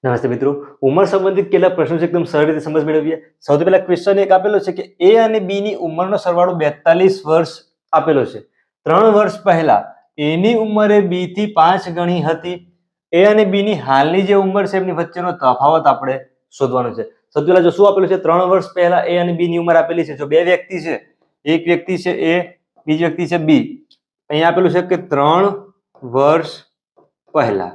નમસ્તે મિત્રો, ઉંમર સંબંધિત કેટલાક પ્રશ્નો છે એકદમ સરળ રીતે સમજ મેળવીએ. સૌથી પહેલા ક્વેશ્ચન એક આપેલો છે કે એ અને બી ની ઉંમરનો સરવાળો 42 વર્ષ આપેલો છે. 3 વર્ષ પહેલા એ ની ઉંમરે બી થી 5 ગણી હતી. એ અને બી ની હાલની જે ઉંમર છે એમની વચ્ચેનો તફાવત આપણે શોધવાનો છે. સૌથી પહેલા જો શું આપેલું છે, 3 વર્ષ પહેલા એ અને બી ની ઉંમર આપેલી છે. જો બે વ્યક્તિ છે, એક વ્યક્તિ છે એ, બીજી વ્યક્તિ છે બી. અહીંયા આપેલું છે કે 3 વર્ષ પહેલા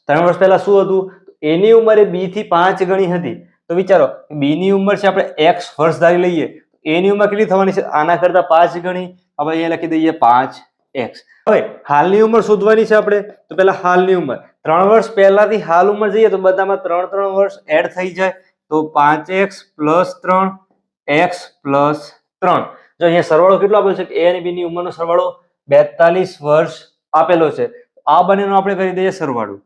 3 વર્ષ પહેલા શું હતું, એની ઉંમર એ બી થી 5 ગણી હતી. તો વિચારો, બી ની ઉંમર છે આપણે x વર્ષ ધારી લઈએ, એની ઉંમર કેટલી થવાની છે, આના કરતા 5 ગણી. હવે અહીંયા લખી દઈએ 5x. હવે હાલની ઉંમર શોધવાની છે આપણે. તો પહેલા હાલની ઉંમર 3 વર્ષ પહેલાથી હાલ ઉંમર જઈએ તો બધામાં 3 વર્ષ એડ થઈ જાય. તો 5x + 3 x + 3. જો અહીંયા સરવાળો કેટલો આપેલો છે કે એ અને બી ની ઉંમરનો સરવાળો 42 વર્ષ આપેલો છે. આ બંનેનો આપણે કરી દઈએ સરવાળો.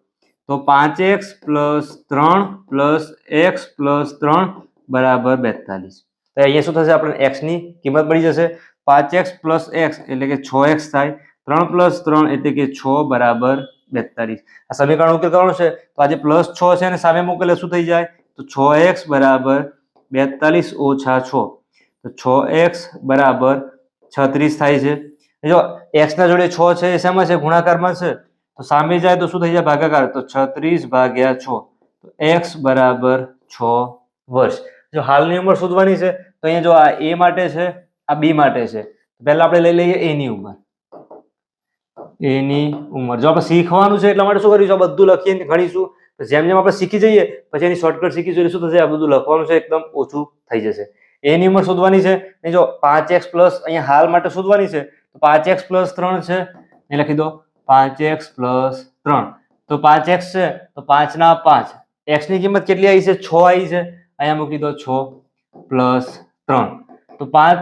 તો 5x + 3 + x + 3 બરાબર 42. તો અહીંયા શું થશે, આપણે x ની કિંમત મળી જશે. 5x + x એટલે કે 6x થાય. 3 + 3 એટલે કે 6 બરાબર 42. આ સમીકરણ ઉકેલ કરવાનો છે તો આજે +6 છે અને સામે મૂકેલે શું થઈ જાય, તો 6x બરાબર 42 ઓછા 6. તો 6x બરાબર 36 થાય છે. જો x ના જોડે 6 છે એ શેમાં છે, ગુણાકારમાં છે. તો સામે જાય તો શું થઈ જાય, ભાગાકાર. તો 36 ભાગ્યા 6. તો x બરાબર 6 વર્ષ. જો હાલની ઉંમર શોધવાની છે તો અહીંયા જો આ એ માટે છે, આ બી માટે છે. પહેલા આપણે લઈ લઈએ એની ઉંમર. એની ઉંમર જો આપણે શીખવાનું છે એટલા માટે શું કરીશું, આ બધું લખીને ગણીશું. જેમ જેમ આપણે શીખી જઈએ પછી એની શોર્ટકટ શીખીશું એટલે શું થશે, આ બધું લખવાનું છે એકદમ ઓછું થઈ જશે. એની ઉંમર શોધવાની છે. જો 5x પ્લસ અહીંયા હાલ માટે શોધવાની છે તો 5x + 3 છે એ લખી દો. 5x + 3 તો 5x છે તો 5 ના 5. x ની કિંમત કેટલી આવી છે, 6 આવી છે. અહીંયા મૂકી દો 6 + 3. તો 5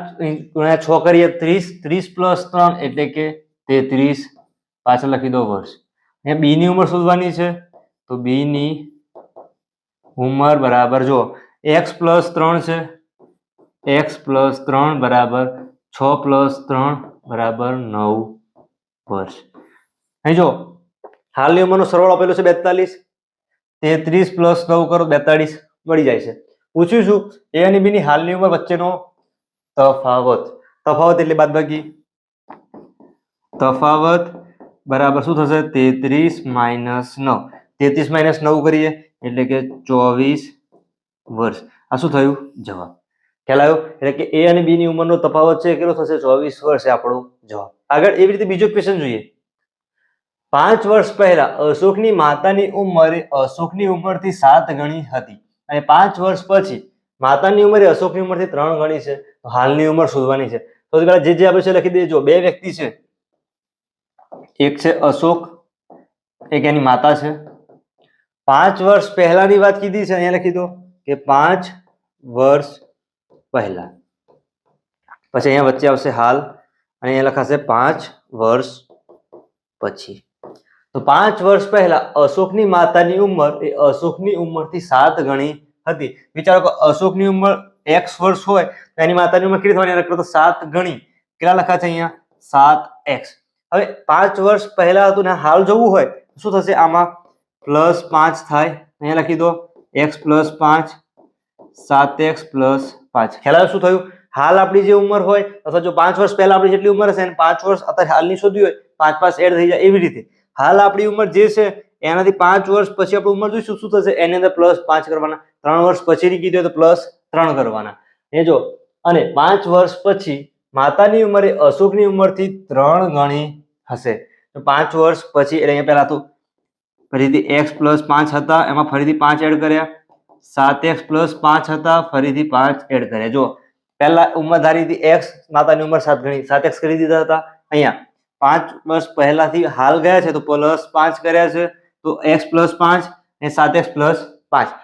× 6 કરીએ 30. 30 + 3 એટલે કે 33. પાછળ લખી દો વર્ષ. અહીંયા બી ની ઉંમર શોધવાની છે તો બી ની ઉંમર બરાબર જો x + 3 છે. x + 3 બરાબર 6 + 3 બરાબર 9 વર્ષ. અહીં જો હાલની ઉંમરનો સરવાળો આપેલો છે 42. 33 + 9 કરો 42 મળી જાય છે. પૂછ્યું શું, એ અને બી ની હાલની ઉંમર વચ્ચેનો તફાવત. તફાવત એટલે બાદબાકી. તફાવત બરાબર શું થશે, 33 - 9. 33 - 9 કરીએ એટલે કે 24 વર્ષ. આ શું થયું, જવાબ. ખ્યાલ આવ્યો? એટલે કે એ અને બી ની ઉંમરનો તફાવત છે કેટલો થશે, 24 વર્ષ એ આપણો જવાબ. આગળ એવી રીતે બીજો ક્વેશ્ચન જોઈએ. 5 વર્ષ પહેલા અશોકની માતાની ઉંમર અશોકની ઉંમરથી 7 ગણી હતી અને 5 વર્ષ પછી માતાની ઉંમર અશોકની ઉંમરથી 3 ગણી છે. તો હાલની ઉંમર શોધવાની છે. સૌથી પહેલા જે આપણે છે લખી દેજો. બે વ્યક્તિ છે, એક છે અશોક, એક એની માતા છે. 5 વર્ષ પહેલાની વાત કીધી છે, અહીંયા લખી દો કે 5 વર્ષ પહેલા. પછી અહીંયા વચ્ચે આવશે હાલ અને અહીંયા લખાશે 5 વર્ષ પછી. તો 5 વર્ષ પહેલા અશોકની માતાની ઉંમર એ અશોકની ઉંમરથી 7 ગણી હતી. વિચારો કે અશોકની ઉંમર x વર્ષ હોય તો એની માતાની ઉંમર કેટલી થવાની, તો 7 ગણી. કેટલા લખા છે અહીંયા, 7x. હવે 5 વર્ષ પહેલા હતું ને હાલ જોવું હોય શું થશે, આમાં +5 થાય. અહીંયા લખી દો x + 5 7x + 5. ખ્યાલ આવે શું થયું, હાલ આપણી જે ઉંમર હોય અથવા જો 5 વર્ષ પહેલા આપણી જેટલી ઉંમર હશે અને 5 વર્ષ અત્યારે હાલની શોધી હોય 5 5 એડ થઈ જાય. એવી રીતે હાલ આપણી ઉંમર જે છે એનાથી 5 વર્ષ પછી આપણી ઉંમર જોઈશું શું થશે, એની અંદર +5 કરવાના. 3 વર્ષ પછીની કીધી હોય તો +3 કરવાના. એ જો અને 5 વર્ષ પછી માતાની ઉંમર એ અશોકની ઉંમરથી 3 ગણી હશે. તો 5 વર્ષ પછી એટલે અહીંયા પહેલા તો ફરીથી x + 5 હતા એમાં ફરીથી 5 એડ કર્યા. 7x + 5 હતા ફરીથી 5 એડ કર્યા. જો પહેલા ઉંમર ધારી હતી x, માતાની ઉંમર 7 ગણી, 7x કરી દીધા હતા. અહીંયા 5 વર્ષ પહેલાથી હાલ ગયા છે તો +5 કર્યા છે. તો x + 5 અને 7x + 5.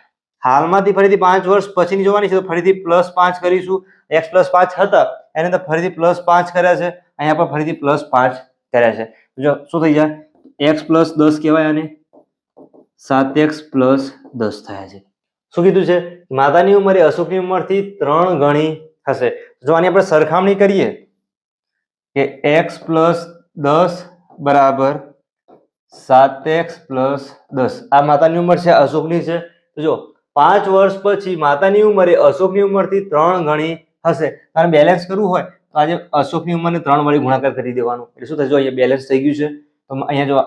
હાલમાંથી ફરીથી 5 વર્ષ પછીની જોવાની છે તો ફરીથી +5 કરીશું. x + 5 હતા એની અંદર ફરીથી +5 કર્યા છે. અહીંયા પણ ફરીથી +5 કર્યા છે. જો શું થઈ જાય, x + 10 કહેવાય અને 7x + 10 થયા છે. શું કીધું છે, માતાની ઉંમર એ અશોકની ઉંમરથી 3 ગણી હશે. જો આની આપણે સરખામણી કરીએ કે x + 10 બરાબર 7x પ્લસ 10 આ માતાની ઉંમર છે, અશોકની છે. તો જો 5 વર્ષ પછી માતાની ઉંમર એ અશોકની ઉંમરથી 3 ગણી હશે. કારણ બેલેન્સ કરવું હોય તો આજે અશોકની ઉંમરને 3 વડે ગુણાકાર કરી દેવાનું. એટલે શું થશે? જો અહીંયા બેલેન્સ થઈ ગયું છે. તો અહીંયા જો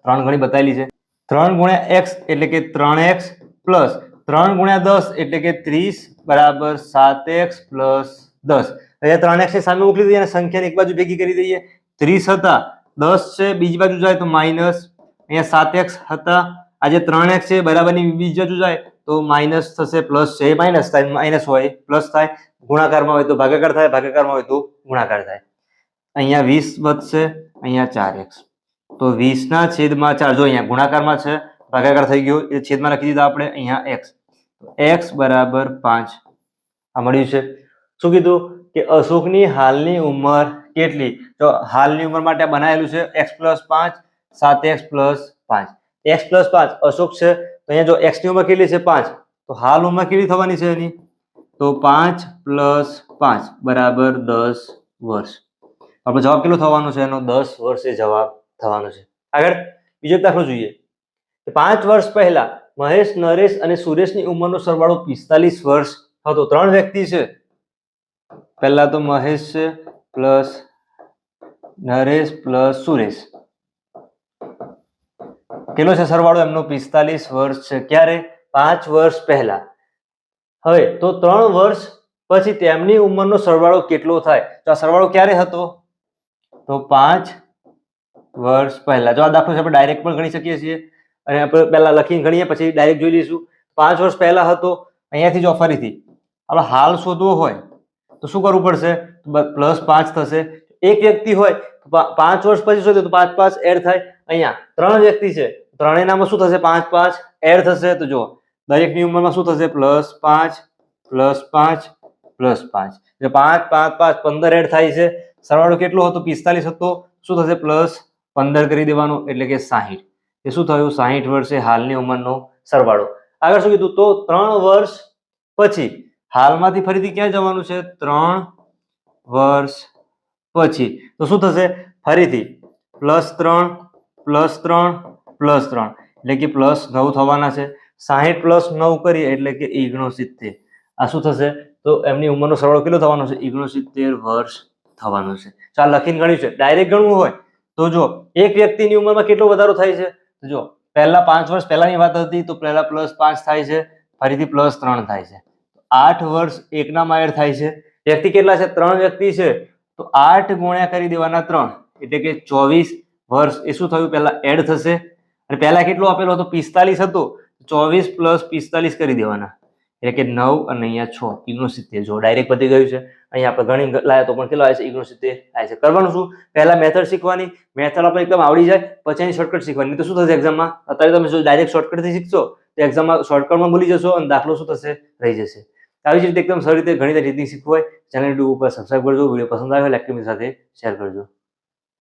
3 ગણી બતાવેલી છે. 3 ગુણ્યા x એટલે કે 3x પ્લસ 3 ગુણ્યા 10 એટલે કે 30 બરાબર 7x પ્લસ 10. અહીંયા 3x ની સામે મોકલી દઈએ અને સંખ્યાને એક બાજુ ભેગી કરી દઈએ. 30 હતા, 10 છે, બીજી બાજુ જાય તો માઇનસ. અહીંયા 7x હતા, આજે 3x છે બરાબરની બીજી બાજુ જાય તો માઇનસ થશે, પ્લસ છે માઇનસ થાય, માઇનસ હોય પ્લસ થાય, ગુણાકારમાં હોય તો ભાગાકાર થાય, ભાગાકારમાં હોય તો ગુણાકાર થાય. અહીંયા 20 વધશે, અહીંયા 4x. તો 20 ના છેદમાં 4, જો અહીંયા ગુણાકારમાં છે, ભાગાકાર થઈ ગયો, એ છેદમાં લખી દીધા આપણે. અહીંયા x, x બરાબર 5 આ મળ્યું છે. શું કીધું કે અશોકની હાલની ઉંમર કેટલી? તો હાલની ઉંમર માટે બનાવેલું છે x plus 5, 7x plus 5. x plus 5 Ashok છે, તો અહીંયા જો x ની ઉંમર કેટલી છે? 5. તો હાલ ઉંમર કેટલી થવાની છે એની? તો 5 પ્લસ 5 બરાબર 10 વર્ષ. આપણે જવાબ કેટલો થવાનો છે એનો? 10 વર્ષ એ જવાબ થવાનો છે. આગળ બીજો દાખલો જોઈએ. 5 વર્ષ પહેલા મહેશ, નરેશ અને સુરેશની ઉંમરનો સરવાળો 45 વર્ષ હતો. 3 વ્યક્તિ છે. પહેલા તો મહેશ છે પ્લસ નરેશ પ્લસ સુરેશ. કેટલો છે સરવાળો એમનો? 45 વર્ષ છે. ક્યારે? 5 વર્ષ પહેલા. હવે તો 3 વર્ષ પછી તેમની ઉંમરનો સરવાળો કેટલો થાય? તો આ સરવાળો ક્યારે હતો? તો 5 વર્ષ પહેલા. જો આ દાખલો છે આપણે ડાયરેક્ટ પણ ગણી શકીએ છીએ અને આપણે પહેલા લખીને ગણીએ પછી ડાયરેક્ટ જોઈ લઈશું. 5 વર્ષ પહેલા હતો. અહીંયાથી જો ફરીથી આપણે હાલ શોધવો હોય તો શું કરવું પડશે? પ્લસ 5 થશે. એક વ્યક્તિ હોય તો 5 વર્ષ પછી શોધે તો 5 5 એડ થાય. અહીંયા 3 વ્યક્તિ છે, ત્રણેયનામાં શું થશે? 5 5 એડ થશે. તો જો દરેકની ઉંમરમાં શું થશે? Plus 5 plus 5 plus 5. 5 5 5 15 એડ થાય છે. સરવાળો કેટલો હતો? 45 હતો. શું થશે? પ્લસ 15 કરી દેવાનો એટલે કે 60. એ શું થયું? 60 વર્ષે હાલની ઉંમરનો સરવાળો. આગળ શું કીધું? તો 3 વર્ષ પછી હાલમાંથી ફરીથી ક્યાં જવાનું છે? 3 વર્ષ પછી. તો શું થશે? ફરીથી પ્લસ 3 પ્લસ 3 પ્લસ 3 એટલે કે પ્લસ 9 થવાના છે. 60 પ્લસ 9 કરીએ એટલે કે 69. આ શું થશે? તો એમની ઉંમરનો સરવાળો કેટલો થવાનો છે? 69 વર્ષ થવાનો છે. ચાલ લખીને ગણ્યું છે. ડાયરેક્ટ ગણવું હોય તો જો એક વ્યક્તિની ઉંમરમાં કેટલો વધારો થાય છે? તો જો પહેલા 5 વર્ષ પહેલાની વાત હતી તો પહેલા પ્લસ 5 થાય છે, ફરીથી પ્લસ 3 થાય છે. 8 વર્ષ એકનામાં એડ થાય છે. વ્યક્તિ કેટલા છે? 3 વ્યક્તિ છે તો 8 ગુણ્યા કરી દેવાના 3 એટલે કે 24 વર્ષ. એ શું થયું? પહેલા એડ થશે અને પહેલા કેટલો આપેલો હતો? 45 હતો. 24 પ્લસ 45 કરી દેવાના એટલે કે 9 અને અહીંયા 6 69. જો ડાયરેક્ટ પતી ગયું છે. અહીંયા આપણે ગણી લાયા તો પણ કેટલો આવે છે? 69 આવે છે. કરવાનું શું? પહેલા મેથડ શીખવાની, મેથડ આપણે એકદમ આવડી જાય પછી એની શોર્ટકટ શીખવાની. તો શું થશે એક્ઝામમાં? અત્યારે તમે જો ડાયરેક્ટ શોર્ટકટથી શીખશો તો એક્ઝામમાં શોર્ટકટમાં ભૂલી જશો અને દાખલો શું થશે? રહી જશે. આવી જ રીતે એકદમ સરળ રીતે ઘણી રીતની શીખવું હોય ચેનલ યુટ્યુબ ઉપર સબસ્ક્રાઇબ કરજો. વિડીયો પસંદ આવ્યો હોય લાઈક સાથે શેર કરજો.